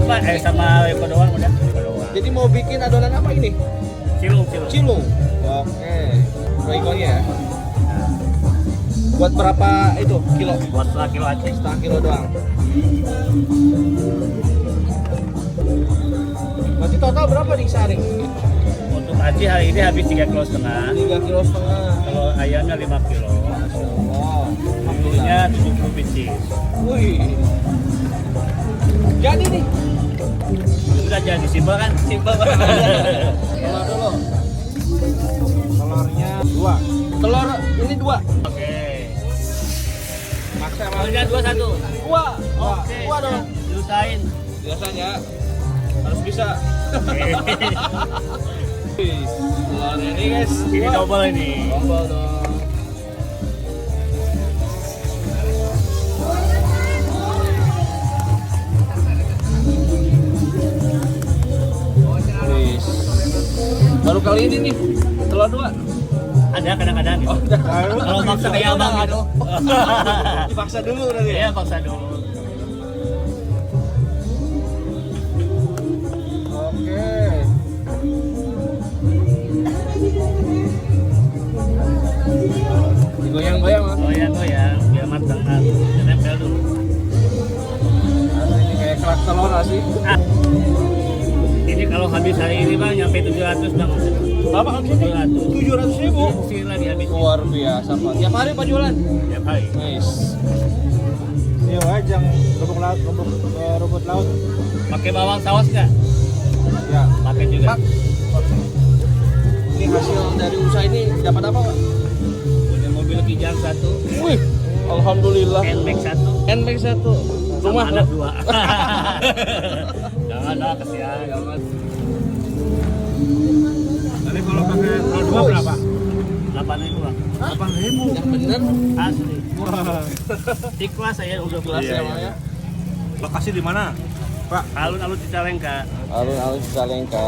Pak, sama Eko doang udah. Eko doang. Jadi mau bikin adonan apa ini? Cilung. Cilung. Oke. Roikonya ya. Buat berapa itu kilo? Buat setengah kilo aja. Setengah kilo doang. Berarti total berapa nih sehari? Untuk aci hari ini habis 3,5 kilo. 3,5 kilo. Kalau ayamnya 5 kilo. Oh, Bumbunya 70 biji. wih. Jadi nih. Udah jadi simpel kan? Simpel banget. Telur dulu. Telurnya 2. Telur ini 2. Oke. Maksa Telurnya 2 1. 2. Oke. 2 dong. Diusahain. Biasanya harus bisa. Telur ini guys. Ini double ini. Double dong. Wis. Baru kali ini nih telur 2. Ada kadang-kadang gitu. Oh, Kalau maksa kayak abang gitu. Dipaksa dulu berarti ya. Iya, paksa dulu. Oke. Digoyang-goyang mas. Goyang-goyang biar matang kan. Nempel dulu. Ini kayak kerak telur nggak sih? Ah. Ini kalau habis hari ini Bang nyampe 700 Bang. Berapa habisnya? 700.000. Sih lagi habis. Luar biasa pak. Tiap hari pak jualan? Tiap hari. Nice. Iya aja rumput laut, rumput laut. Pakai bawang saus nggak? Ya. Pakai juga. Pak, ini hasil dari usaha ini dapat apa pak? Punya mobil Kijang 1, Wih, alhamdulillah. Nmax 1, Nmax 1. rumah Rumah anak 2. Jangan dah kesian. Jangan. Tapi kalau pakai Pro 2 berapa? 8.000 Bang. 8.000. Yang bener. Asli. Wah. Ikhlas saya udah Kelas kelas ya ya. Pak, ya. Lokasi di mana, Pak? Alun-alun Cicalengka. Alun-alun Cicalengka.